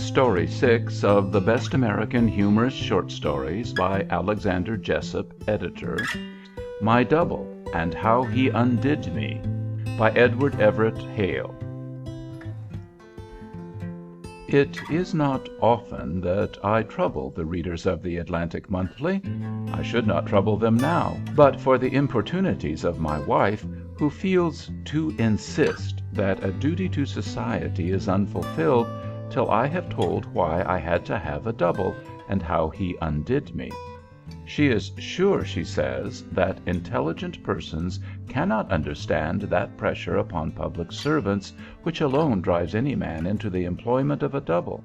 Story 6 of the Best American Humorous Short Stories by Alexander Jessup, editor. My Double and How He Undid Me by Edward Everett Hale. It is not often that I trouble the readers of the Atlantic Monthly. I should not trouble them now, but for the importunities of my wife, who feels to insist that a duty to society is unfulfilled till I have told why I had to have a double, and how he undid me. She is sure, she says, that intelligent persons cannot understand that pressure upon public servants which alone drives any man into the employment of a double.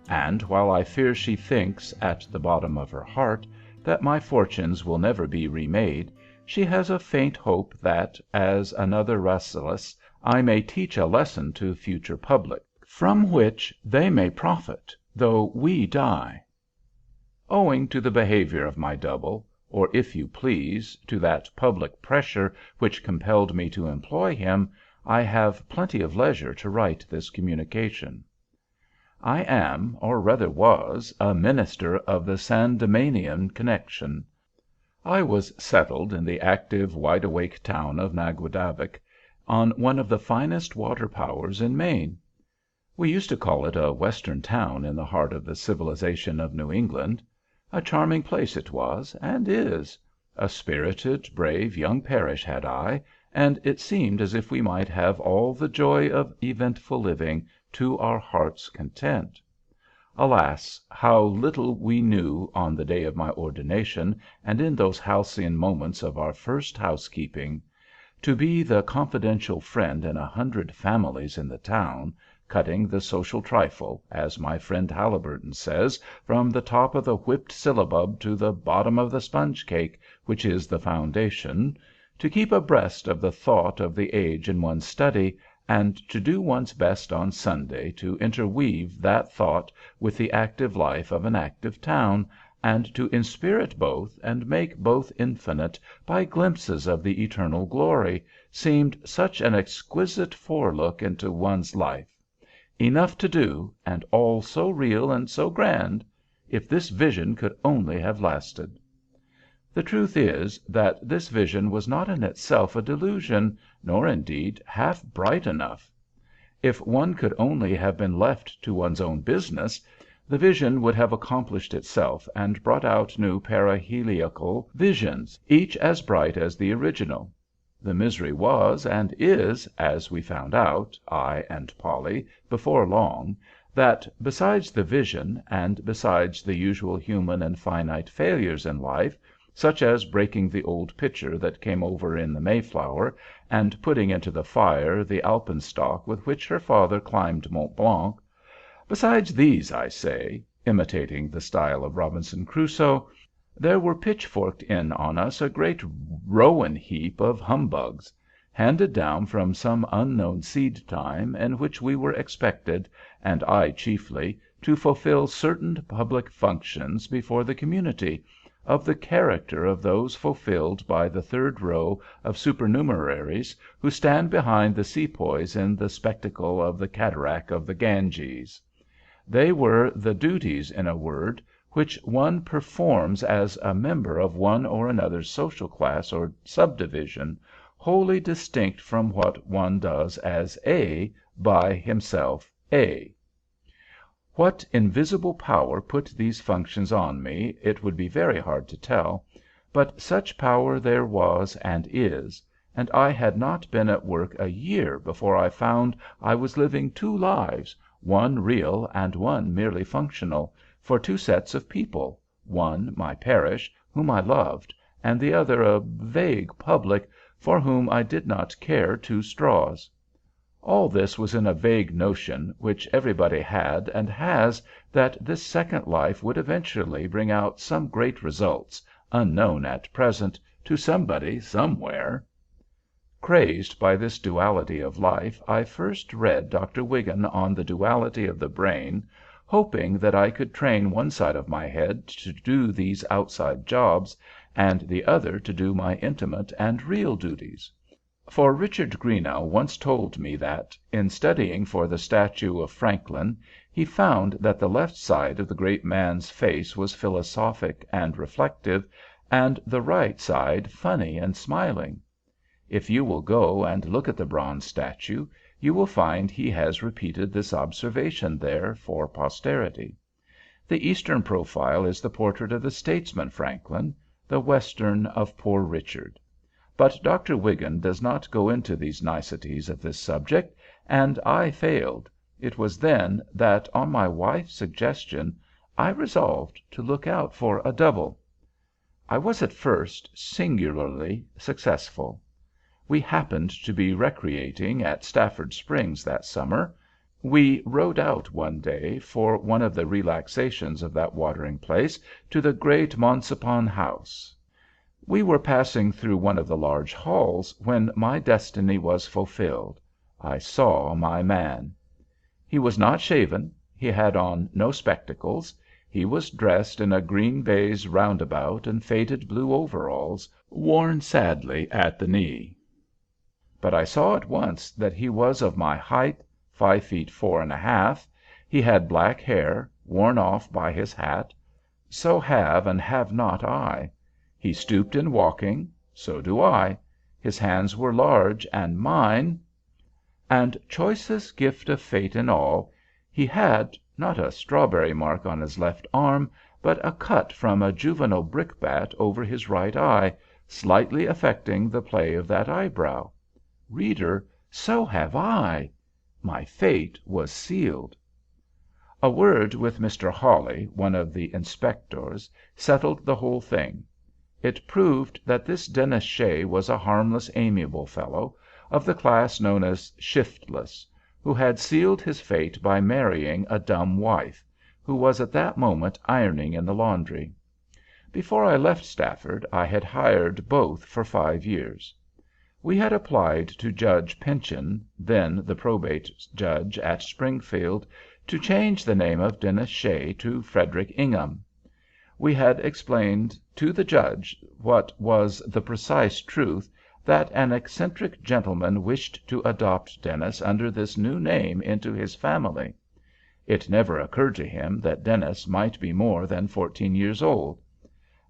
And while I fear she thinks, at the bottom of her heart, that my fortunes will never be remade, she has a faint hope that, as another Rasselas, I may teach a lesson to future public, from which they may profit, though we die. Owing to the behavior of my double, or, if you please, to that public pressure which compelled me to employ him, I have plenty of leisure to write this communication. I am, or rather was, a minister of the Sandemanian connection. I was settled in the active, wide-awake town of Naguadavick, on one of the finest water powers in Maine. We used to call it a western town in the heart of the civilization of New England. A charming place it was, and is. A spirited, brave young parish had I, and it seemed as if we might have all the joy of eventful living to our heart's content. Alas, how little we knew on the day of my ordination, and in those halcyon moments of our first housekeeping! To be the confidential friend in 100 families in the town, cutting the social trifle, as my friend Halliburton says, from the top of the whipped syllabub to the bottom of the sponge cake, which is the foundation, to keep abreast of the thought of the age in one's study, and to do one's best on Sunday to interweave that thought with the active life of an active town, and to inspirit both and make both infinite by glimpses of the eternal glory, seemed such an exquisite forelook into one's life. Enough to do, and all so real and so grand, if this vision could only have lasted. The truth is, that this vision was not in itself a delusion, nor indeed half bright enough. If one could only have been left to one's own business, the vision would have accomplished itself and brought out new paraheliacal visions, each as bright as the original. The misery was, and is, as we found out, I and Polly, before long, that, besides the vision, and besides the usual human and finite failures in life, such as breaking the old pitcher that came over in the Mayflower, and putting into the fire the alpenstock with which her father climbed Mont Blanc, besides these, I say, imitating the style of Robinson Crusoe, there were pitchforked in on us a great rowan heap of humbugs, handed down from some unknown seed time, in which we were expected, and I chiefly, to fulfill certain public functions before the community, of the character of those fulfilled by the third row of supernumeraries who stand behind the sepoys in the spectacle of the cataract of the Ganges. They were the duties, in a word, which one performs as a member of one or another social class or subdivision, wholly distinct from what one does as A, by himself A. What invisible power put these functions on me, it would be very hard to tell, but such power there was and is, and I had not been at work a year before I found I was living 2 lives, one real and one merely functional, for 2 sets of people, one my parish, whom I loved, and the other a vague public, for whom I did not care 2 straws. All this was in a vague notion, which everybody had and has, that this second life would eventually bring out some great results, unknown at present, to somebody somewhere. Crazed by this duality of life, I first read Dr. Wigan on the duality of the brain, hoping that I could train one side of my head to do these outside jobs, and the other to do my intimate and real duties. For Richard Greenough once told me that, in studying for the statue of Franklin, he found that the left side of the great man's face was philosophic and reflective, and the right side funny and smiling. If you will go and look at the bronze statue, you will find he has repeated this observation there for posterity. The eastern profile is the portrait of the statesman Franklin, the western of Poor Richard. But Dr. Wigan does not go into these niceties of this subject, and I failed. It was then that, on my wife's suggestion, I resolved to look out for a double. I was at first singularly successful. We happened to be recreating at Stafford Springs that summer. We rode out one day, for one of the relaxations of that watering place, to the great Monsopon House. We were passing through one of the large halls when my destiny was fulfilled. I saw my man. He was not shaven. He had on no spectacles. He was dressed in a green baize roundabout and faded blue overalls, worn sadly at the knee. But I saw at once that he was of my height, 5 feet 4½ He had black hair, worn off by his hat. So have and have not I. He stooped in walking. So do I. His hands were large, and mine. And choicest gift of fate in all, he had, not a strawberry mark on his left arm, but a cut from a juvenile brickbat over his right eye, slightly affecting the play of that eyebrow. Reader, so have I. My fate was sealed. A word with Mr. Hawley, one of the inspectors, settled the whole thing. It proved that this Dennis Shea was a harmless, amiable fellow, of the class known as shiftless, who had sealed his fate by marrying a dumb wife, who was at that moment ironing in the laundry. Before I left Stafford I had hired both for 5 years. We had applied to Judge Pynchon, then the probate judge at Springfield, to change the name of Dennis Shea to Frederick Ingham. We had explained to the judge what was the precise truth, that an eccentric gentleman wished to adopt Dennis under this new name into his family. It never occurred to him that Dennis might be more than 14 years old.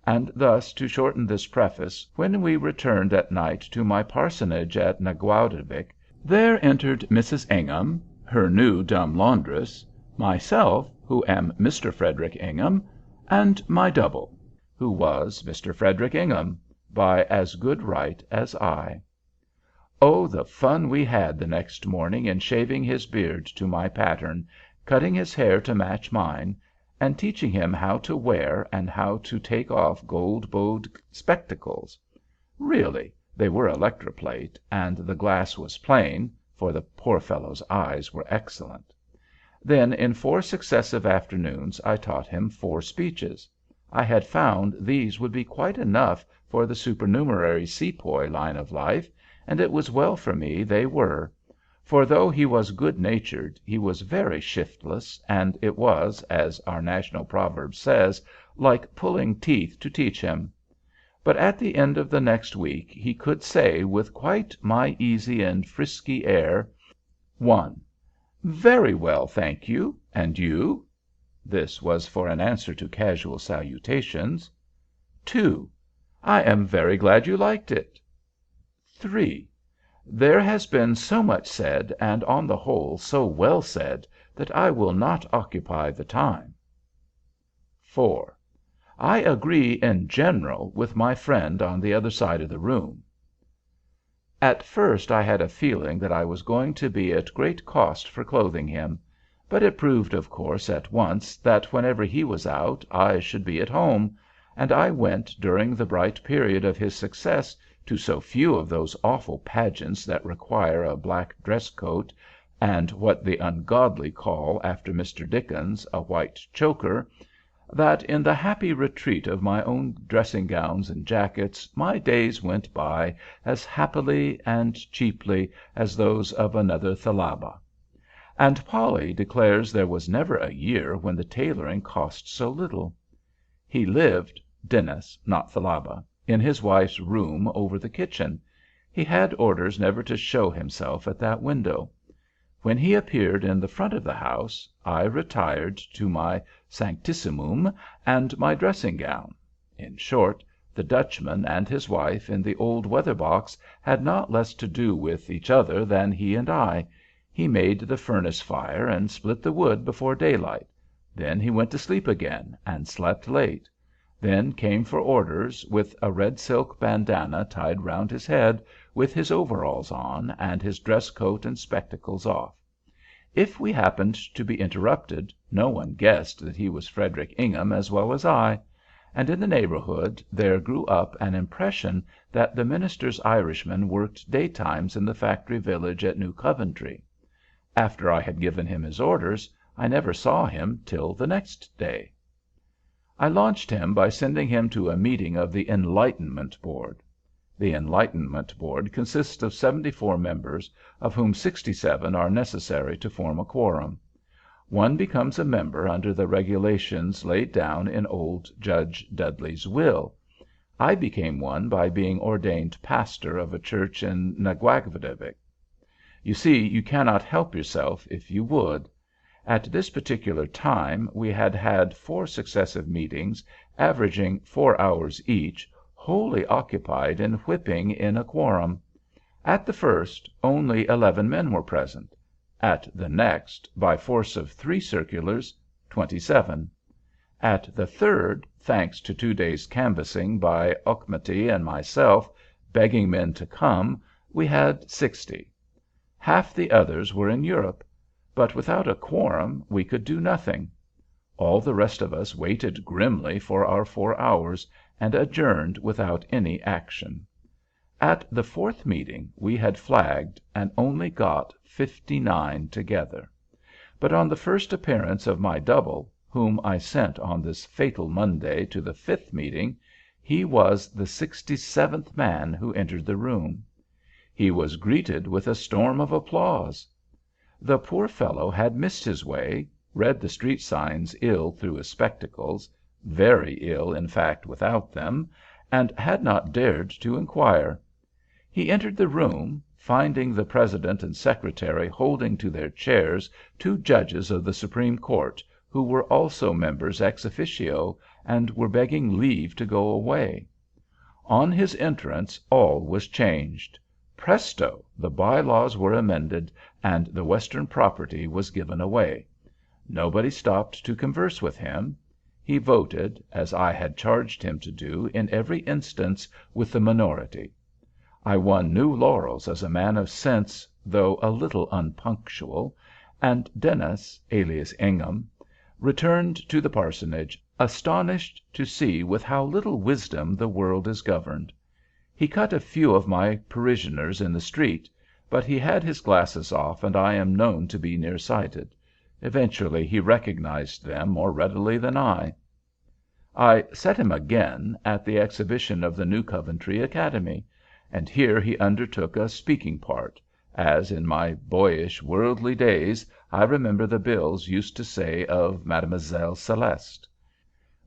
And thus, to shorten this preface, when we returned at night to my parsonage at Naguadavick, there entered Mrs. Ingham, her new dumb laundress, myself, who am Mr. Frederick Ingham, and my double, who was Mr. Frederick Ingham, by as good right as I. Oh, the fun we had the next morning in shaving his beard to my pattern, cutting his hair to match mine, and teaching him how to wear and how to take off gold-bowed spectacles. Really, they were electroplate, and the glass was plain, for the poor fellow's eyes were excellent. Then in 4 successive afternoons I taught him 4 speeches. I had found these would be quite enough for the supernumerary sepoy line of life, and it was well for me they were. For though he was good-natured, he was very shiftless, and it was, as our national proverb says, like pulling teeth to teach him. But at the end of the next week he could say with quite my easy and frisky air, 1. Very well, thank you. And you? This was for an answer to casual salutations. 2. I am very glad you liked it. 3. There has been so much said, and on the whole so well said, that I will not occupy the time. 4. I agree in general with my friend on the other side of the room. At first I had a feeling that I was going to be at great cost for clothing him, but it proved, of course, at once that whenever he was out I should be at home, and I went, during the bright period of his success, to so few of those awful pageants that require a black dress-coat, and what the ungodly call, after Mr. Dickens, a white choker, that in the happy retreat of my own dressing-gowns and jackets my days went by as happily and cheaply as those of another Thalaba. And Polly declares there was never a year when the tailoring cost so little. He lived, Dennis, not Thalaba, in his wife's room over the kitchen. He had orders never to show himself at that window. When he appeared in the front of the house, I retired to my sanctissimum and my dressing gown. In short, the Dutchman and his wife in the old weather box had not less to do with each other than he and I. He made the furnace fire and split the wood before daylight. Then he went to sleep again and slept late. Then came for orders, with a red silk bandana tied round his head, with his overalls on, and his dress coat and spectacles off. If we happened to be interrupted, no one guessed that he was Frederick Ingham as well as I; and in the neighborhood there grew up an impression that the minister's Irishman worked daytimes in the factory village at New Coventry. After I had given him his orders, I never saw him till the next day. I launched him by sending him to a meeting of the Enlightenment Board. The Enlightenment Board consists of 74 members, of whom 67 are necessary to form a quorum. One becomes a member under the regulations laid down in old Judge Dudley's will. I became one by being ordained pastor of a church in Naguadavick. You see, you cannot help yourself if you would. At this particular time we had had 4 successive meetings, averaging 4 hours each, wholly occupied in whipping in a quorum. At the first, only 11 men were present. At the next, by force of 3 circulars, 27. At the third, thanks to 2 days' canvassing by Auchmuty and myself, begging men to come, we had 60. Half the others were in Europe. But without a quorum we could do nothing. All the rest of us waited grimly for our 4 hours, and adjourned without any action. At the 4th meeting we had flagged, and only got 59 together. But on the first appearance of my double, whom I sent on this fatal Monday to the 5th meeting, he was the 67th man who entered the room. He was greeted with a storm of applause. The poor fellow had missed his way, read the street signs ill through his spectacles, very ill, in fact, without them, and had not dared to inquire. He entered the room, finding the president and secretary holding to their chairs 2 judges of the Supreme Court, who were also members ex officio, and were begging leave to go away. On his entrance all was changed. Presto! The by-laws were amended, and the Western property was given away. Nobody stopped to converse with him. He voted, as I had charged him to do in every instance, with the minority. I won new laurels as a man of sense, though a little unpunctual, and Dennis, alias Ingham, returned to the parsonage, astonished to see with how little wisdom the world is governed. He cut a few of my parishioners in the street, but he had his glasses off, and I am known to be near-sighted. Eventually he recognized them more readily than I. I set him again at the exhibition of the New Coventry Academy, and here he undertook a speaking part, as in my boyish, worldly days I remember the bills used to say of Mademoiselle Celeste.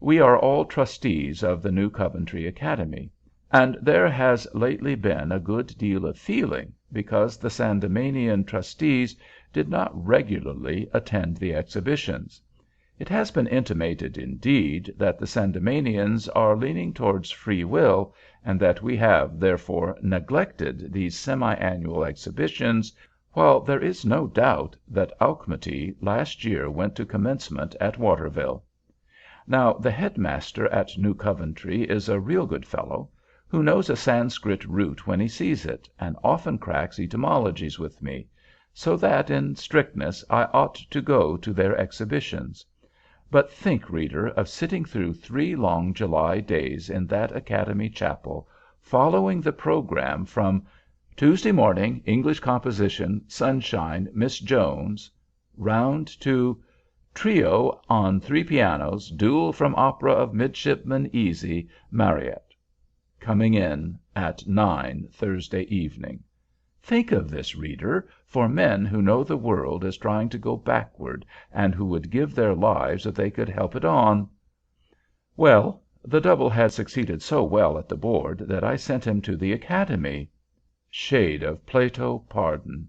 We are all trustees of the New Coventry Academy, and there has lately been a good deal of feeling because the Sandemanian trustees did not regularly attend the exhibitions. It has been intimated, indeed, that the Sandemanians are leaning towards free will, and that we have, therefore, neglected these semi-annual exhibitions, while there is no doubt that Auchmuty last year went to commencement at Waterville. Now, the headmaster at New Coventry is a real good fellow, who knows a Sanskrit root when he sees it, and often cracks etymologies with me, so that, in strictness, I ought to go to their exhibitions. But think, reader, of sitting through 3 long July days in that Academy chapel, following the program from Tuesday morning, English composition, sunshine, Miss Jones, round to Trio on 3 pianos, duel from opera of Midshipman Easy, Marryat, coming in at 9 Thursday evening. Think of this, reader, for men who know the world is trying to go backward, and who would give their lives if they could help it on. Well, the double had succeeded so well at the board that I sent him to the Academy. shade of Plato, pardon.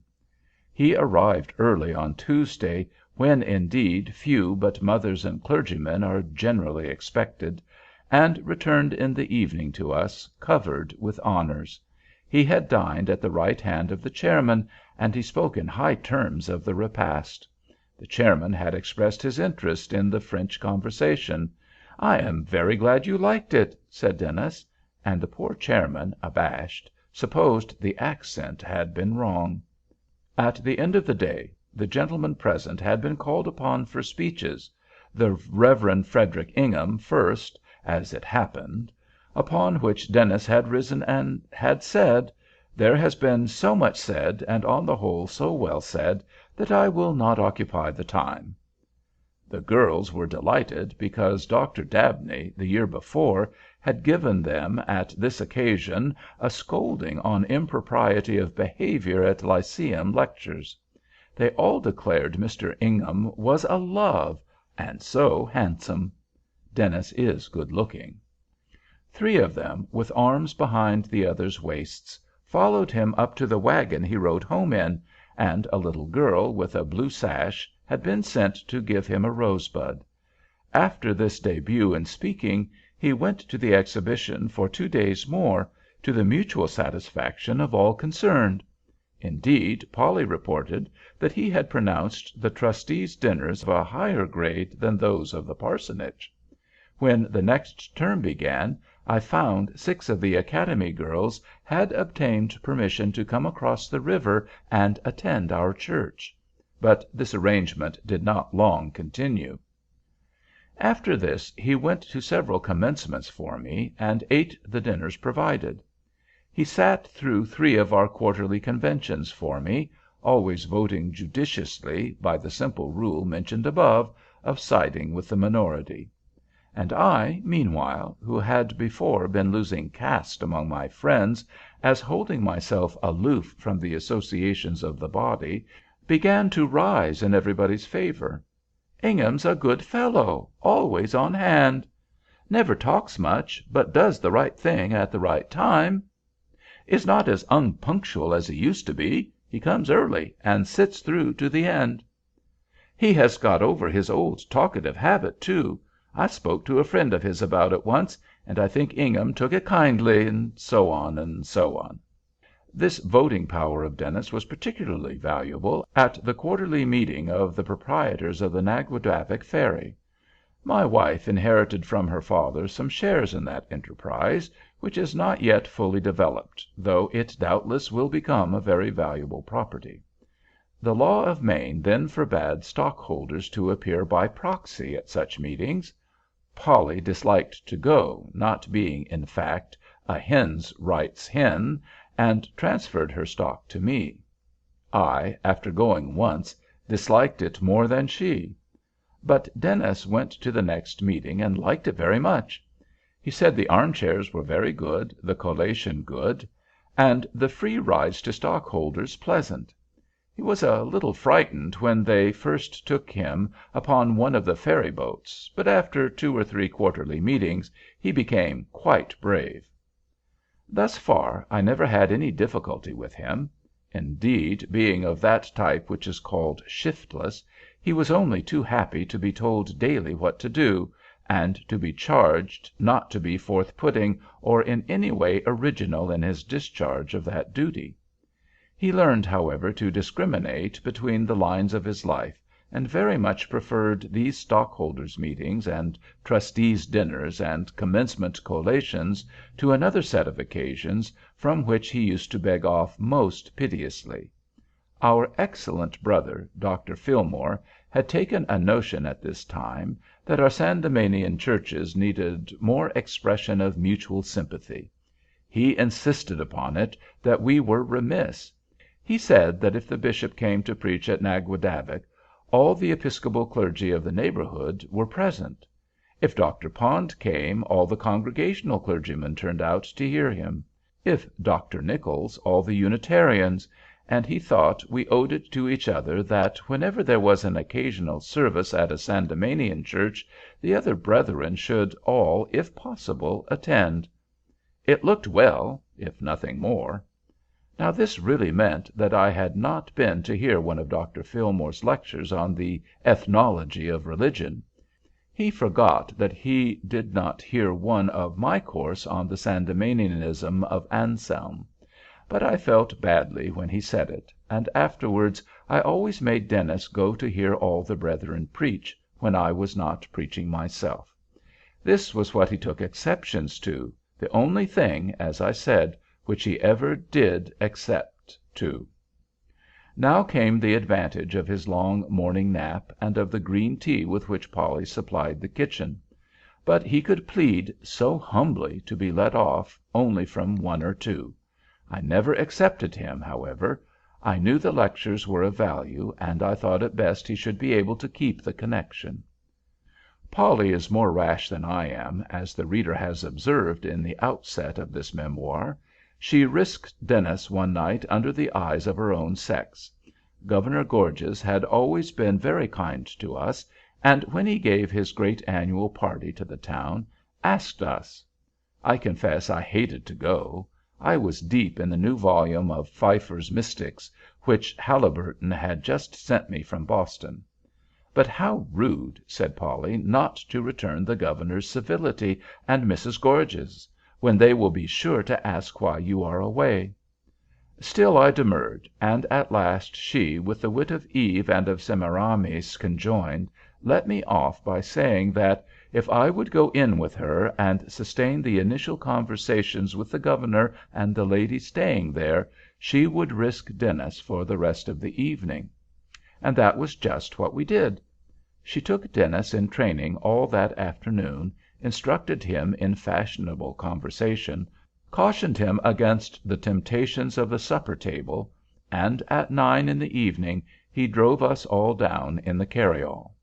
He arrived early on Tuesday, when, indeed, few but mothers and clergymen are generally expected, and returned in the evening to us, covered with honors. He had dined at the right hand of the chairman, and he spoke in high terms of the repast. The chairman had expressed his interest in the French conversation. "I am very glad you liked it," said Dennis; and the poor chairman, abashed, supposed the accent had been wrong. At the end of the day, the gentlemen present had been called upon for speeches, the Reverend Frederick Ingham first, as it happened; upon which Dennis had risen and had said, "There has been so much said, and on the whole so well said, that I will not occupy the time." The girls were delighted, because Dr. Dabney, the year before, had given them at this occasion a scolding on impropriety of behavior at Lyceum lectures. They all declared Mr. Ingham was a love, and so handsome. Dennis is good looking. 3 of them, with arms behind the others' waists, followed him up to the wagon he rode home in, and a little girl with a blue sash had been sent to give him a rosebud. After this debut in speaking, he went to the exhibition for 2 days more, to the mutual satisfaction of all concerned. Indeed, Polly reported that he had pronounced the trustees' dinners of a higher grade than those of the parsonage. When the next term began, I found 6 of the Academy girls had obtained permission to come across the river and attend our church. But this arrangement did not long continue. After this he went to several commencements for me, and ate the dinners provided. He sat through 3 of our quarterly conventions for me, always voting judiciously, by the simple rule mentioned above, of siding with the minority. And I, meanwhile, who had before been losing caste among my friends, as holding myself aloof from the associations of the body, began to rise in everybody's favor. "Ingham's a good fellow, always on hand. Never talks much, but does the right thing at the right time. Is not as unpunctual as he used to be. He comes early, and sits through to the end. He has got over his old talkative habit, too. I spoke to a friend of his about it once, and I think Ingham took it kindly," and so on, and so on. This voting power of Dennis was particularly valuable at the quarterly meeting of the proprietors of the Naguadavick Ferry. My wife inherited from her father some shares in that enterprise, which is not yet fully developed, though it doubtless will become a very valuable property. The law of Maine then forbade stockholders to appear by proxy at such meetings. Polly disliked to go, not being, in fact, a hen's rights hen, and transferred her stock to me. I, after going once, disliked it more than she. But Dennis went to the next meeting and liked it very much. He said the armchairs were very good, the collation good, and the free rides to stockholders pleasant. He was a little frightened when they first took him upon one of the ferry boats, but after 2 or 3 quarterly meetings he became quite brave. Thus far I never had any difficulty with him. Indeed, being of that type which is called shiftless, he was only too happy to be told daily what to do, and to be charged not to be forth-putting or in any way original in his discharge of that duty. He learned, however, to discriminate between the lines of his life, and very much preferred these stockholders' meetings and trustees' dinners and commencement collations to another set of occasions from which he used to beg off most piteously. Our excellent brother, Dr. Fillmore, had taken a notion at this time that our Sandemanian churches needed more expression of mutual sympathy. He insisted upon it that we were remiss. He said that if the bishop came to preach at Naguadavick, all the Episcopal clergy of the neighborhood were present. If Dr. Pond came, all the Congregational clergymen turned out to hear him. If Dr. Nichols, all the Unitarians, and he thought we owed it to each other that whenever there was an occasional service at a Sandemanian church, the other brethren should all, if possible, attend. It looked well, if nothing more. Now this really meant that I had not been to hear one of Dr. Fillmore's lectures on the ethnology of religion. He forgot that he did not hear one of my course on the Sandemanianism of Anselm. But I felt badly when he said it, and afterwards I always made Dennis go to hear all the brethren preach, when I was not preaching myself. This was what he took exceptions to, the only thing, as I said, which he ever did except to. Now came the advantage of his long morning nap, and of the green tea with which Polly supplied the kitchen. But he could plead so humbly to be let off only from one or two. I never accepted him, however. I knew the lectures were of value, and I thought it best he should be able to keep the connection. Polly is more rash than I am, as the reader has observed in the outset of this memoir. She risked Dennis one night under the eyes of her own sex. Governor Gorges had always been very kind to us, and when he gave his great annual party to the town, asked us. I confess I hated to go. I was deep in the new volume of Pfeiffer's Mystics, which Halliburton had just sent me from Boston. "But how rude," said Polly, "not to return the governor's civility and Mrs. Gorges's, when they will be sure to ask why you are away." Still I demurred, and at last she, with the wit of Eve and of Semiramis conjoined, let me off by saying that, if I would go in with her and sustain the initial conversations with the governor and the lady staying there, she would risk Dennis for the rest of the evening. And that was just what we did. She took Dennis in training all that afternoon, instructed him in fashionable conversation, cautioned him against the temptations of the supper table, and at 9 in the evening he drove us all down in the carryall.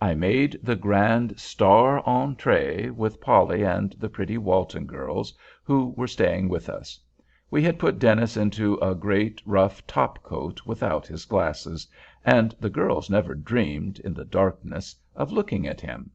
I made the grand star entrée with Polly and the pretty Walton girls, who were staying with us. We had put Dennis into a great rough top coat without his glasses, and the girls never dreamed, in the darkness, of looking at him.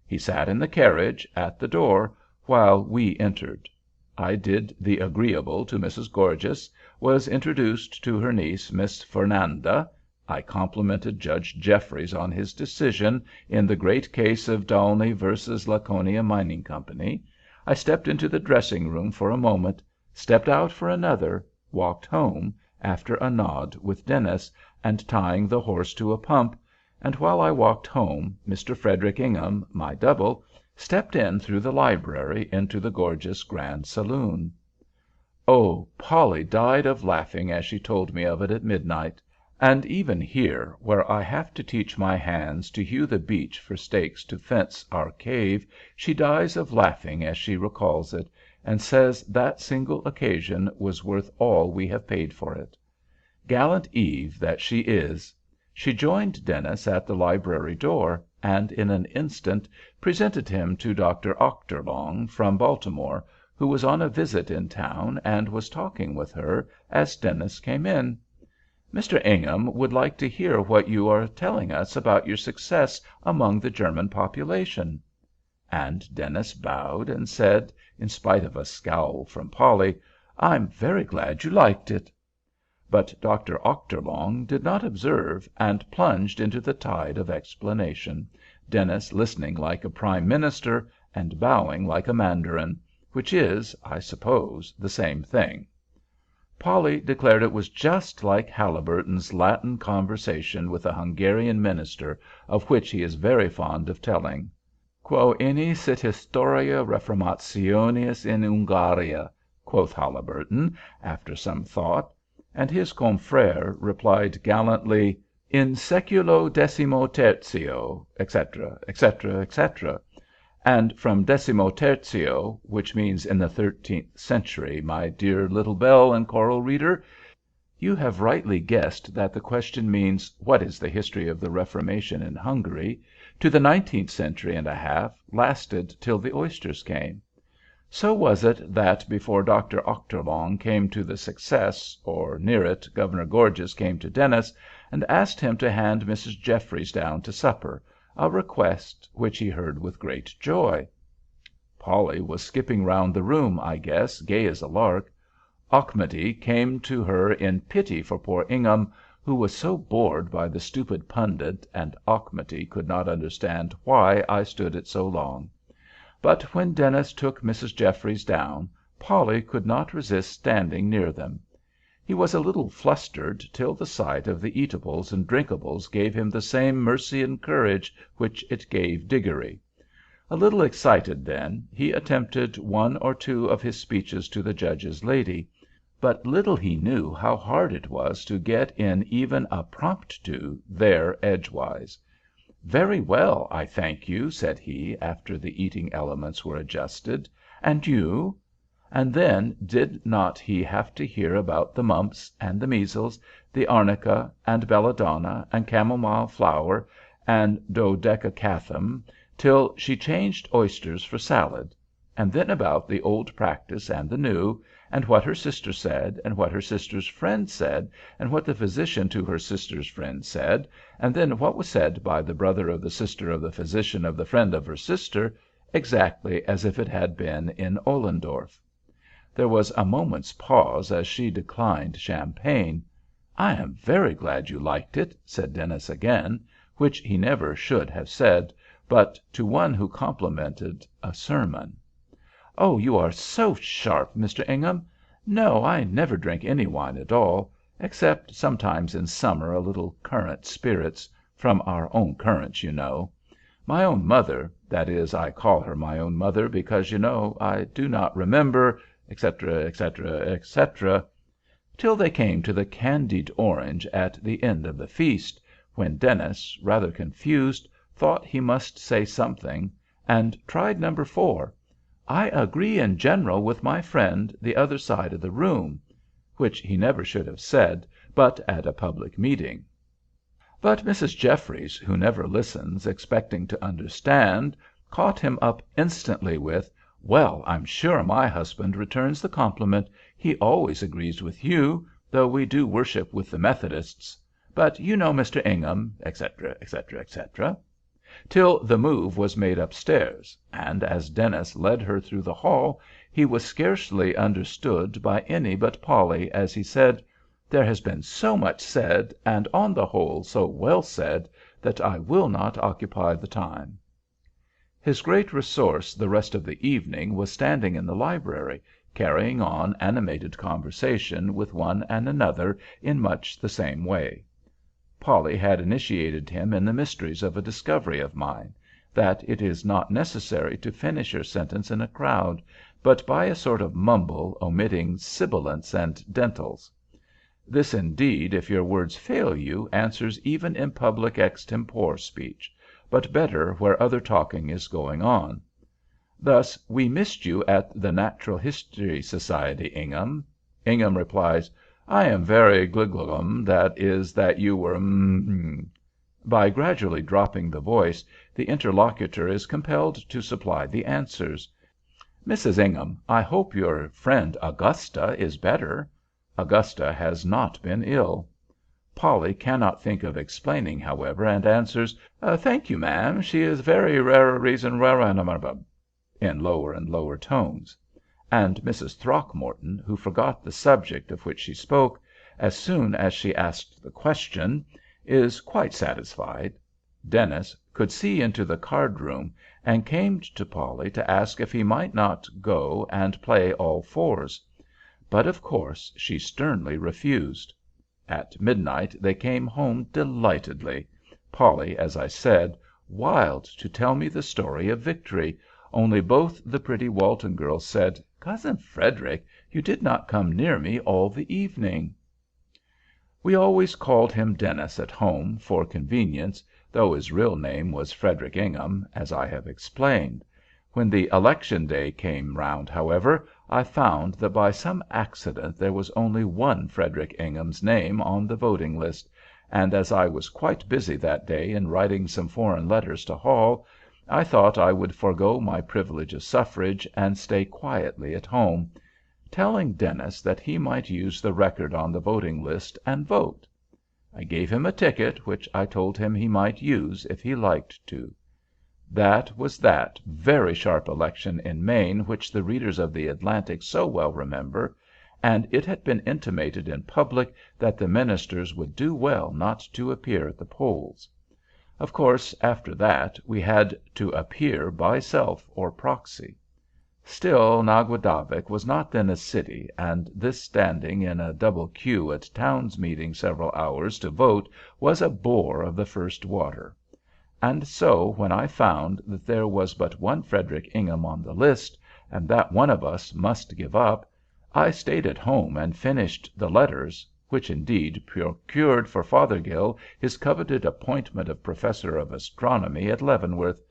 He sat in the carriage, at the door, while we entered. I did the agreeable to Mrs. Gorges, was introduced to her niece, Miss Fernanda. I complimented Judge Jeffreys on his decision in the great case of Daulney versus Laconia Mining Company. I stepped into the dressing-room for a moment, stepped out for another, walked home, after a nod with Dennis, and tying the horse to a pump, and while I walked home, Mr. Frederick Ingham, my double, stepped in through the library into the gorgeous grand saloon. Oh, Polly died of laughing as she told me of it at midnight. And even here, where I have to teach my hands to hew the beech for stakes to fence our cave, she dies of laughing as she recalls it, and says that single occasion was worth all we have paid for it. Gallant Eve that she is! She joined Dennis at the library door, and in an instant presented him to Dr. Ochterlong from Baltimore, who was on a visit in town and was talking with her as Dennis came in. "Mr. Ingham would like to hear what you are telling us about your success among the German population." And Dennis bowed and said, in spite of a scowl from Polly, "I'm very glad you liked it." But Dr. Ochterlong did not observe, and plunged into the tide of explanation, Dennis listening like a prime minister and bowing like a mandarin, which is, I suppose, the same thing. Polly declared it was just like Halliburton's Latin conversation with a Hungarian minister, of which he is very fond of telling. "Quo ini sit historia reformationis in Hungaria," quoth Halliburton, after some thought, and his confrère replied gallantly, "In seculo decimo tertio," etc., etc., etc. And from decimo tertio, which means in the 13th century, my dear little bell and coral reader, you have rightly guessed that the question means, what is the history of the Reformation in Hungary, to the 19th century and a half, lasted till the oysters came. So was it that before Dr. Ochterlong came to the success, or near it, Governor Gorges came to Dennis, and asked him to hand Mrs. Jeffreys down to supper, a request which he heard with great joy. Polly was skipping round the room, I guess, gay as a lark. Auchmuty came to her in pity for poor Ingham, who was so bored by the stupid pundit, and Auchmuty could not understand why I stood it so long. But when Dennis took Mrs. Jeffries down, Polly could not resist standing near them. He was a little flustered till the sight of the eatables and drinkables gave him the same mercy and courage which it gave Diggory. A little excited then, he attempted one or two of his speeches to the judge's lady, but little he knew how hard it was to get in even a promptu there edgewise. "Very well, I thank you," said he, after the eating elements were adjusted. "And you?" And then did not he have to hear about the mumps, and the measles, the arnica, and belladonna, and chamomile flower, and dodecathum, till she changed oysters for salad; and then about the old practice and the new, and what her sister said, and what her sister's friend said, and what the physician to her sister's friend said, and then what was said by the brother of the sister of the physician of the friend of her sister, exactly as if it had been in Ollendorf. There was a moment's pause as she declined champagne. "I am very glad you liked it," said Dennis again, which he never should have said, but to one who complimented a sermon. "Oh, you are so sharp, Mr. Ingham. No, I never drink any wine at all, except sometimes in summer a little currant spirits, from our own currants, you know. My own mother, that is, I call her my own mother, because, you know, I do not remember, etc., etc., etc." till they came to the candied orange at the end of the feast, when Dennis, rather confused, thought he must say something, and tried number 4, "I agree in general with my friend the other side of the room," which he never should have said, but at a public meeting. But Mrs. Jeffries, who never listens, expecting to understand, caught him up instantly with, "Well, I'm sure my husband returns the compliment. He always agrees with you, though we do worship with the Methodists. But you know Mr. Ingham," etc., etc., etc., till the move was made upstairs, and as Dennis led her through the hall, he was scarcely understood by any but Polly, as he said, "There has been so much said, and on the whole so well said, that I will not occupy the time." His great resource the rest of the evening was standing in the library, carrying on animated conversation with one and another in much the same way. Polly had initiated him in the mysteries of a discovery of mine, that it is not necessary to finish your sentence in a crowd, but by a sort of mumble, omitting sibilants and dentals. This indeed, if your words fail you, answers even in public extempore speech, but better where other talking is going on. Thus, "We missed you at the Natural History Society, Ingham." Ingham replies, "I am very glum, that is, that you were By gradually dropping the voice, the interlocutor is compelled to supply the answers. "Mrs. Ingham, I hope your friend Augusta is better." Augusta has not been ill. Polly cannot think of explaining, however, and answers, "Thank you, ma'am, she is very rare reason in lower and lower tones. And Mrs. Throckmorton, who forgot the subject of which she spoke, as soon as she asked the question, is quite satisfied. Dennis could see into the card room, and came to Polly to ask if he might not go and play all fours. But of course she sternly refused. At midnight they came home delightedly, Polly, as I said, wild to tell me the story of victory, only both the pretty Walton girls said, "Cousin Frederick, you did not come near me all the evening." We always called him Dennis at home, for convenience, though his real name was Frederick Ingham, as I have explained. When the election day came round, however, I found that by some accident there was only one Frederick Ingham's name on the voting list, and as I was quite busy that day in writing some foreign letters to Hall, I thought I would forego my privilege of suffrage and stay quietly at home, telling Dennis that he might use the record on the voting list and vote. I gave him a ticket, which I told him he might use if he liked to. That was that very sharp election in Maine which the readers of the Atlantic so well remember, and it had been intimated in public that the ministers would do well not to appear at the polls. Of course, after that, we had to appear by self or proxy. Still, Naguadavick was not then a city, and this standing in a double queue at Towns meeting several hours to vote was a bore of the first water. And so, when I found that there was but one Frederick Ingham on the list, and that one of us must give up, I stayed at home and finished the letters, which indeed procured for Fothergill his coveted appointment of professor of astronomy at Leavenworth,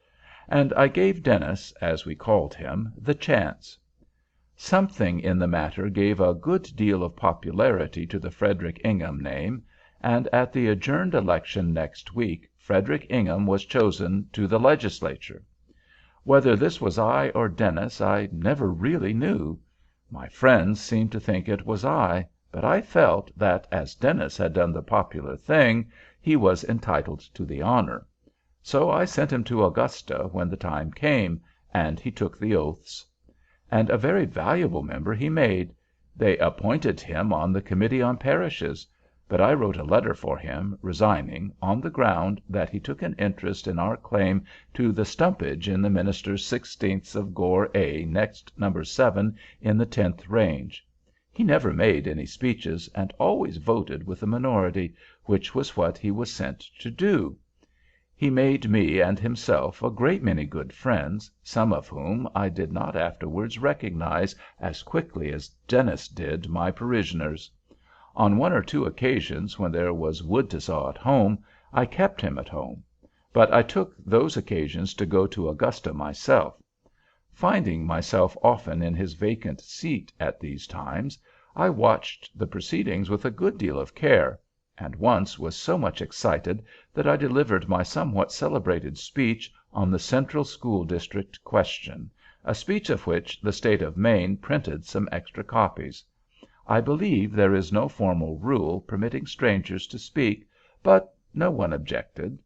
and I gave Dennis, as we called him, the chance. Something in the matter gave a good deal of popularity to the Frederick Ingham name, and at the adjourned election next week Frederick Ingham was chosen to the legislature. Whether this was I or Dennis, I never really knew. My friends seemed to think it was I, but I felt that, as Dennis had done the popular thing, he was entitled to the honor. So I sent him to Augusta when the time came, and he took the oaths. And a very valuable member he made. They appointed him on the Committee on Parishes, but I wrote a letter for him, resigning, on the ground that he took an interest in our claim to the stumpage in the minister's 16ths of Gore A next number 7 in the 10th range. He never made any speeches, and always voted with the minority, which was what he was sent to do. He made me and himself a great many good friends, some of whom I did not afterwards recognize as quickly as Dennis did my parishioners. On one or two occasions when there was wood to saw at home, I kept him at home, but I took those occasions to go to Augusta myself. Finding myself often in his vacant seat at these times, I watched the proceedings with a good deal of care, and once was so much excited that I delivered my somewhat celebrated speech on the Central School District question, a speech of which the State of Maine printed some extra copies. I believe there is no formal rule permitting strangers to speak, but no one objected.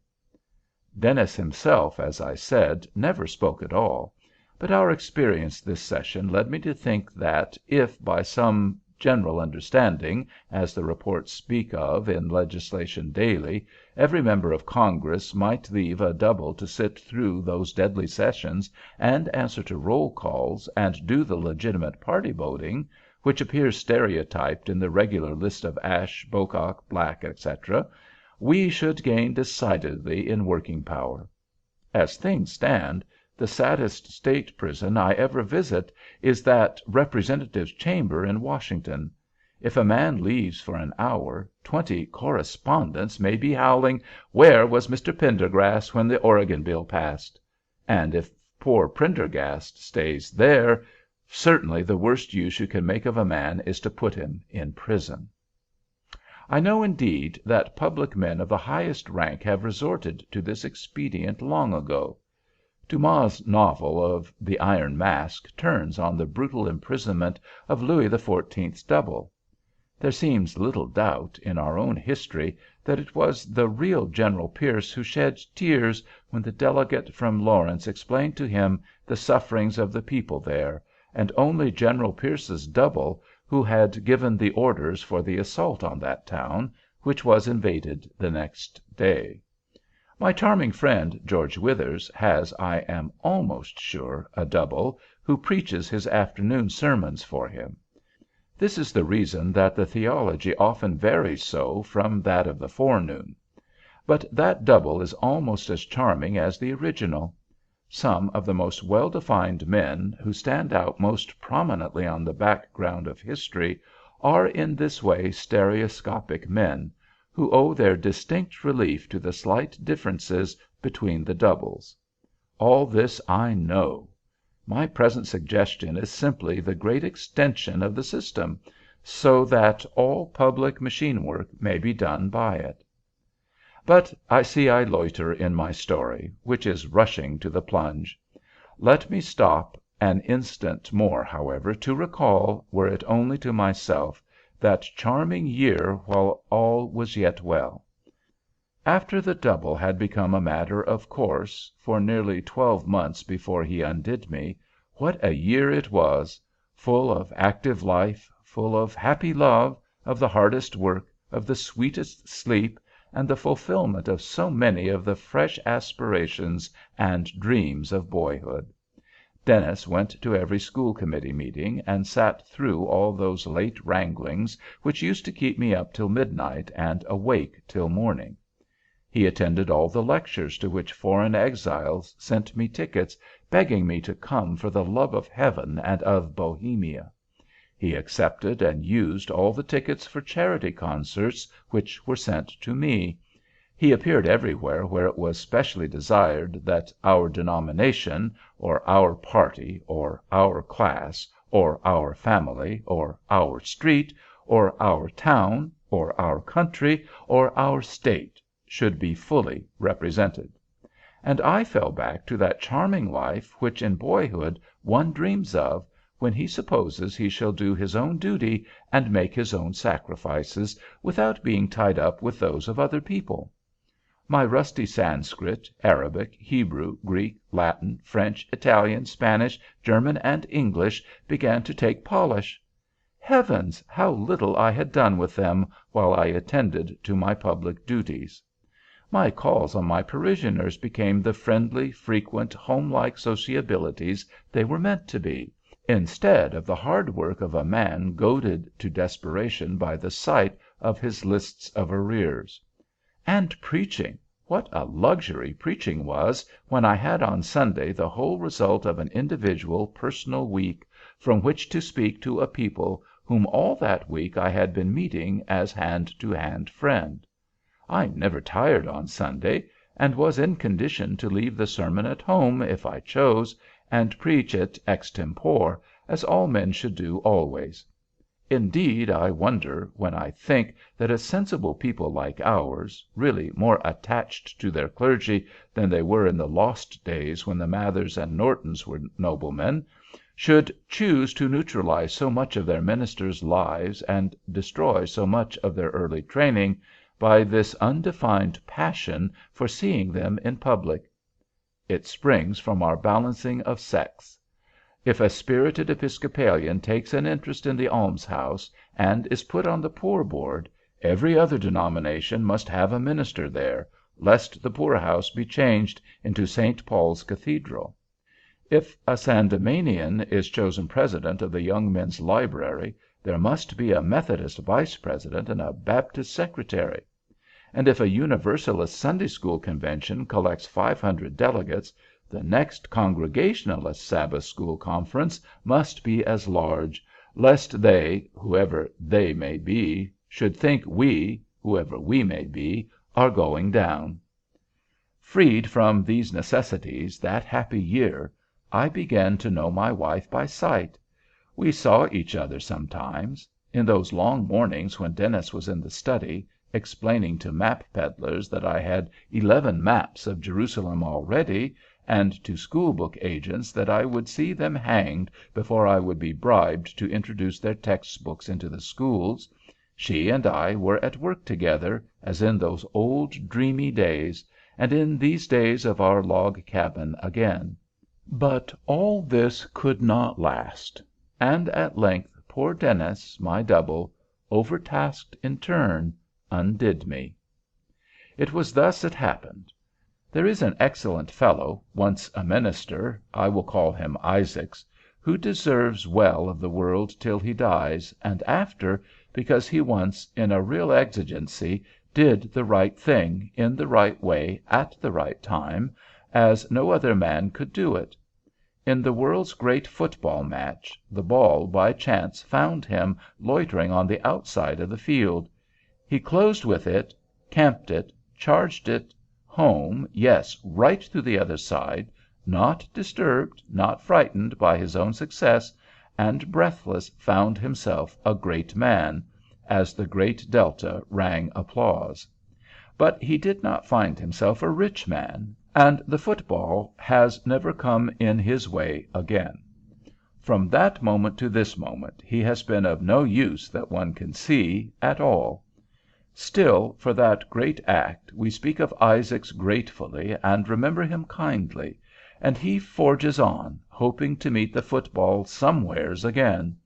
Dennis himself, as I said, never spoke at all, but our experience this session led me to think that if, by some general understanding, as the reports speak of in legislation daily, every member of Congress might leave a double to sit through those deadly sessions and answer to roll calls and do the legitimate party voting, which appears stereotyped in the regular list of Ashe, Bocock, Black, etc., we should gain decidedly in working power. As things stand, the saddest state prison I ever visit is that Representatives' Chamber in Washington. If a man leaves for an hour, 20 correspondents may be howling, "Where was Mr. Pendergast when the Oregon bill passed?" And if poor Prendergast stays there, certainly the worst use you can make of a man is to put him in prison. I know, indeed, that public men of the highest rank have resorted to this expedient long ago. Dumas' novel of The Iron Mask turns on the brutal imprisonment of Louis XIV.'s double. There seems little doubt, in our own history, that it was the real General Pierce who shed tears when the delegate from Lawrence explained to him the sufferings of the people there, and only General Pierce's double who had given the orders for the assault on that town, which was invaded the next day. My charming friend George Withers has, I am almost sure, a double, who preaches his afternoon sermons for him. This is the reason that the theology often varies so from that of the forenoon. But that double is almost as charming as the original. Some of the most well-defined men, who stand out most prominently on the background of history, are in this way stereoscopic men, who owe their distinct relief to the slight differences between the doubles. All this I know. My present suggestion is simply the great extension of the system, so that all public machine work may be done by it. But I see I loiter in my story, which is rushing to the plunge. Let me stop an instant more, however, to recall, were it only to myself, that charming year while all was yet well. After the double had become a matter of course, for nearly 12 months before he undid me, what a year it was, full of active life, full of happy love, of the hardest work, of the sweetest sleep, and the fulfillment of so many of the fresh aspirations and dreams of boyhood. Dennis went to every school committee meeting, and sat through all those late wranglings which used to keep me up till midnight and awake till morning. He attended all the lectures to which foreign exiles sent me tickets, begging me to come for the love of heaven and of Bohemia. He accepted and used all the tickets for charity concerts which were sent to me. He appeared everywhere where it was specially desired that our denomination, or our party, or our class, or our family, or our street, or our town, or our country, or our state should be fully represented. And I fell back to that charming life which in boyhood one dreams of, when he supposes he shall do his own duty and make his own sacrifices without being tied up with those of other people. My rusty Sanskrit, Arabic, Hebrew, Greek, Latin, French, Italian, Spanish, German, and English began to take polish. Heavens, how little I had done with them while I attended to my public duties! My calls on my parishioners became the friendly, frequent, home-like sociabilities they were meant to be, instead of the hard work of a man goaded to desperation by the sight of his lists of arrears. And preaching! What a luxury preaching was when I had on Sunday the whole result of an individual, personal week, from which to speak to a people whom all that week I had been meeting as hand-to-hand friend. I never tired on Sunday, and was in condition to leave the sermon at home, if I chose, and preach it extempore, as all men should do always. Indeed, I wonder, when I think that a sensible people like ours, really more attached to their clergy than they were in the lost days when the Mathers and Nortons were noblemen, should choose to neutralize so much of their ministers' lives and destroy so much of their early training by this undefined passion for seeing them in public. It springs from our balancing of sects. If a spirited Episcopalian takes an interest in the almshouse and is put on the poor board, every other denomination must have a minister there, lest the poorhouse be changed into St. Paul's Cathedral. If a Sandemanian is chosen president of the Young Men's Library, there must be a Methodist vice president and a Baptist secretary. And if a Universalist Sunday School convention collects 500 delegates, the next Congregationalist Sabbath School conference must be as large, lest they, whoever they may be, should think we, whoever we may be, are going down. Freed from these necessities that happy year, I began to know my wife by sight. We saw each other sometimes. In those long mornings when Dennis was in the study, explaining to map peddlers that I had 11 maps of Jerusalem already, and to school-book agents that I would see them hanged before I would be bribed to introduce their textbooks into the schools, she and I were at work together, as in those old dreamy days, and in these days of our log cabin again. But all this could not last, and at length poor Dennis, my double, overtasked in turn, undid me. It was thus it happened. There is an excellent fellow, once a minister, I will call him Isaacs, who deserves well of the world till he dies, and after, because he once, in a real exigency, did the right thing, in the right way, at the right time, as no other man could do it. In the world's great football match, the ball by chance found him loitering on the outside of the field. He closed with it, camped it, charged it, home, yes, right through the other side, not disturbed, not frightened by his own success, and breathless found himself a great man, as the great Delta rang applause. But he did not find himself a rich man, and the football has never come in his way again. From that moment to this moment he has been of no use that one can see, at all. Still, for that great act we speak of Isaacs gratefully and remember him kindly, and he forges on, hoping to meet the football somewheres again.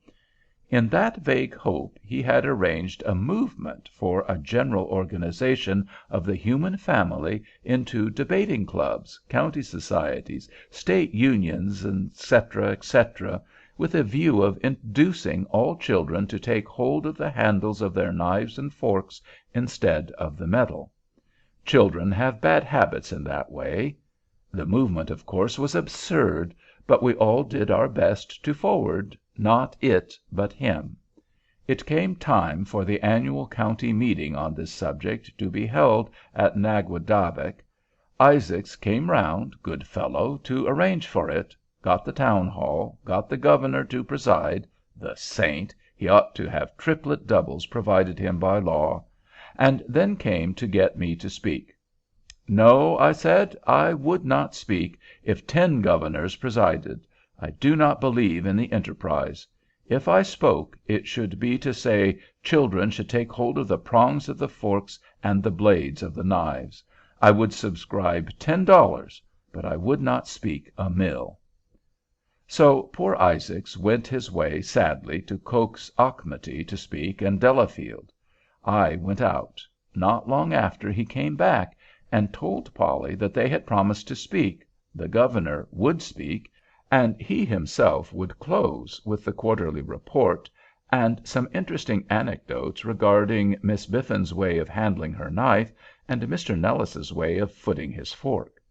In that vague hope he had arranged a movement for a general organization of the human family into debating clubs, county societies, state unions, etc., etc., with a view of inducing all children to take hold of the handles of their knives and forks instead of the metal. Children have bad habits in that way. The movement, of course, was absurd, but we all did our best to forward, not it, but him. It came time for the annual county meeting on this subject to be held at Naguadavick. Isaacs came round, good fellow, to arrange for it, got the town hall, got the governor to preside, the saint, he ought to have triplet doubles provided him by law, and then came to get me to speak. No, I said, I would not speak, if 10 governors presided. I do not believe in the enterprise. If I spoke, it should be to say children should take hold of the prongs of the forks and the blades of the knives. I would subscribe $10, but I would not speak a mill. So poor Isaacs went his way sadly to coax Auchmuty to speak and Delafield. I went out. Not long after he came back and told Polly that they had promised to speak, the governor would speak, and he himself would close with the quarterly report and some interesting anecdotes regarding Miss Biffin's way of handling her knife and Mr. Nellis's way of footing his fork.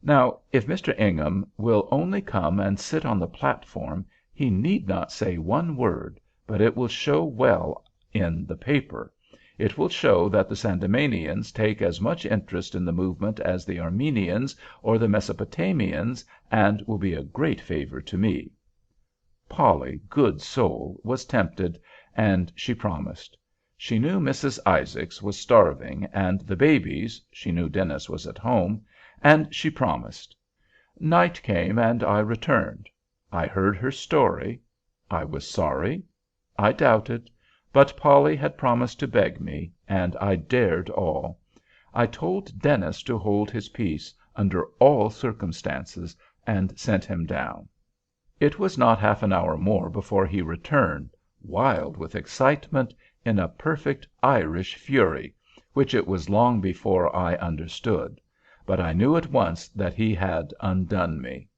Now, if Mr. Ingham will only come and sit on the platform, he need not say one word, but it will show well in the paper. It will show that the Sandemanians take as much interest in the movement as the Armenians or the Mesopotamians, and will be a great favor to me. Polly, good soul, was tempted, and she promised. She knew Mrs. Isaacs was starving, and the babies, she knew Dennis was at home, and she promised. Night came, and I returned. I heard her story. I was sorry. I doubted. But Polly had promised to beg me, and I dared all. I told Dennis to hold his peace, under all circumstances, and sent him down. It was not half an hour more before he returned, wild with excitement, in a perfect Irish fury, which it was long before I understood. But I knew at once that he had undone me.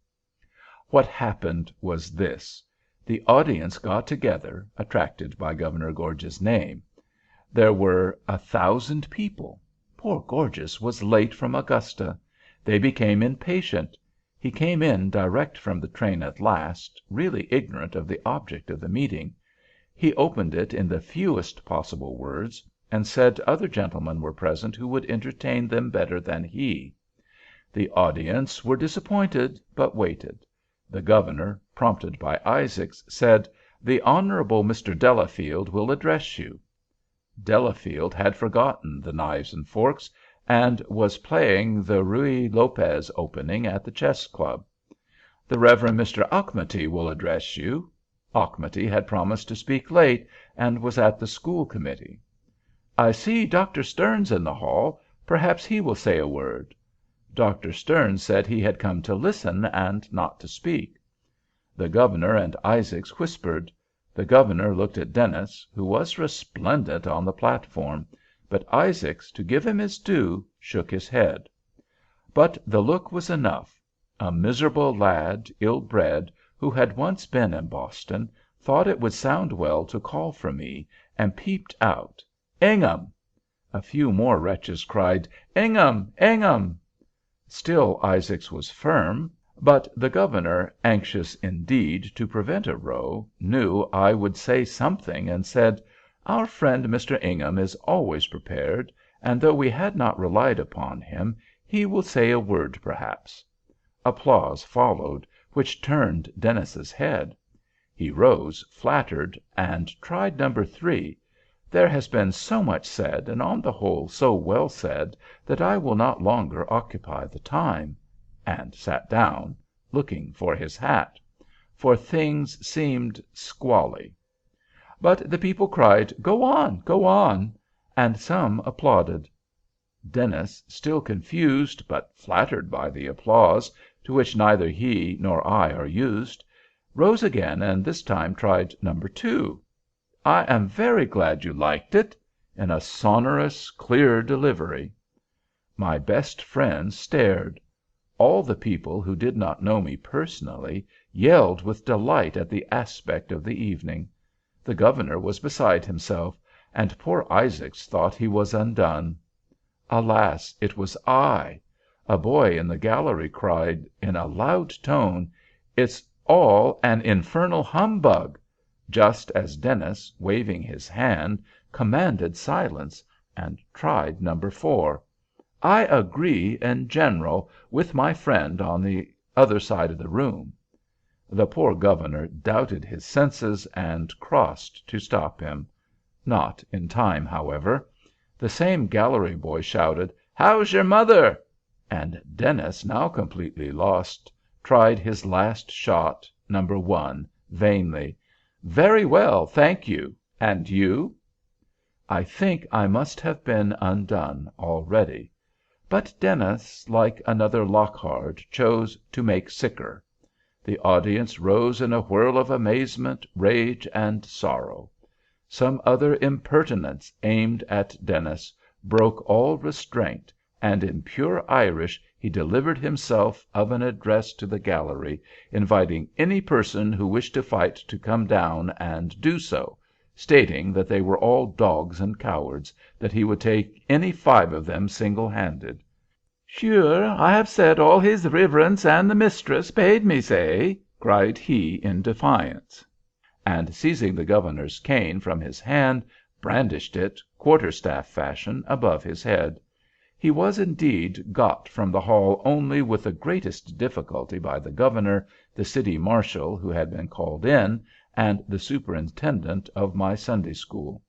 What happened was this. The audience got together, attracted by Governor Gorges's name. There were 1,000 people. Poor Gorges was late from Augusta. They became impatient. He came in direct from the train at last, really ignorant of the object of the meeting. He opened it in the fewest possible words, and said other gentlemen were present who would entertain them better than he. The audience were disappointed, but waited. The governor, prompted by Isaacs, said, "The Honorable Mr. Delafield will address you." Delafield had forgotten the knives and forks, and was playing the Ruy Lopez opening at the chess club. "The Reverend Mr. Auchmuty will address you." Auchmuty had promised to speak late, and was at the school committee. "I see Dr. Stearns in the hall. Perhaps he will say a word." Dr. Stearns said he had come to listen and not to speak. The governor and Isaacs whispered. The governor looked at Dennis, who was resplendent on the platform, but Isaacs, to give him his due, shook his head. But the look was enough. A miserable lad, ill-bred, who had once been in Boston, thought it would sound well to call for me, and peeped out. "Ingham!" A few more wretches cried, "Ingham! Ingham!" Still Isaacs was firm, but the governor, anxious indeed to prevent a row, knew I would say something, and said, "Our friend Mr. Ingham is always prepared, and though we had not relied upon him, he will say a word perhaps." Applause followed, which turned Dennis's head. He rose, flattered, and tried number 3. "There has been so much said, and on the whole so well said, that I will not longer occupy the time," and sat down, looking for his hat, for things seemed squally. But the people cried, "Go on, go on," and some applauded. Dennis, still confused, but flattered by the applause, to which neither he nor I are used, rose again, and this time tried number 2. "I am very glad you liked it," in a sonorous, clear delivery. My best friends stared. All the people who did not know me personally yelled with delight at the aspect of the evening. The Governor was beside himself, and poor Isaacs thought he was undone. Alas, it was I! A boy in the gallery cried, in a loud tone, "It's all an infernal humbug!" just as Dennis, waving his hand, commanded silence, and tried number 4. "I agree, in general, with my friend on the other side of the room." The poor Governor doubted his senses, and crossed to stop him. Not in time, however. The same gallery boy shouted, "How's your mother?" and Dennis, now completely lost, tried his last shot, number 1, vainly. "Very well, thank you. And you?" I think I must have been undone already. But Dennis, like another Lockhart, chose to make sicker. The audience rose in a whirl of amazement, rage, and sorrow. Some other impertinence aimed at Dennis broke all restraint, and in pure Irish he delivered himself of an address to the gallery, inviting any person who wished to fight to come down and do so, stating that they were all dogs and cowards, that he would take any 5 of them single-handed. "Sure, I have said all his riverence and the mistress bade me say," cried he in defiance, and seizing the Governor's cane from his hand, brandished it, quarter-staff fashion, above his head. He was indeed got from the hall only with the greatest difficulty by the Governor, the city marshal who had been called in, and the superintendent of my Sunday school.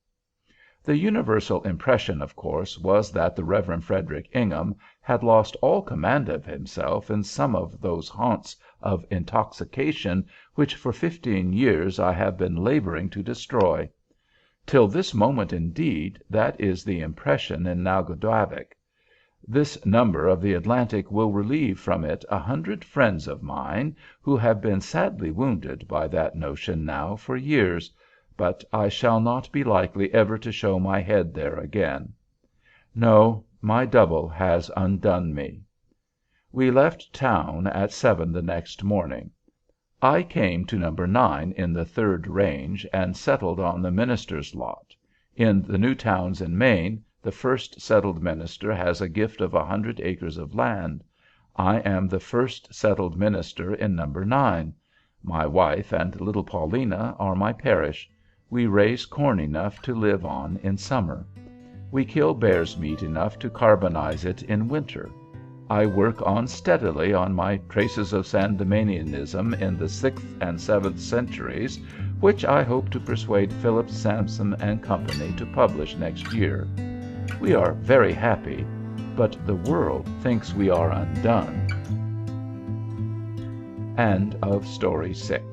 The universal impression, of course, was that the Reverend Frederick Ingham had lost all command of himself in some of those haunts of intoxication which for 15 years I have been laboring to destroy. Till this moment, indeed, that is the impression in Naugatuck. This number of the Atlantic will relieve from it 100 friends of mine who have been sadly wounded by that notion now for years, but I shall not be likely ever to show my head there again. No, my double has undone me. We left town at 7 the next morning. I came to number 9 in the 3rd range, and settled on the minister's lot. In the new towns in Maine, the first settled minister has a gift of 100 acres of land. I am the first settled minister in number 9. My wife and little Paulina are my parish. We raise corn enough to live on in summer. We kill bear's meat enough to carbonize it in winter. I work on steadily on my Traces of Sandemanianism in the 6th and 7th centuries, which I hope to persuade Phillips, Sampson and Company to publish next year. We are very happy, but the world thinks we are undone. End of Story 6.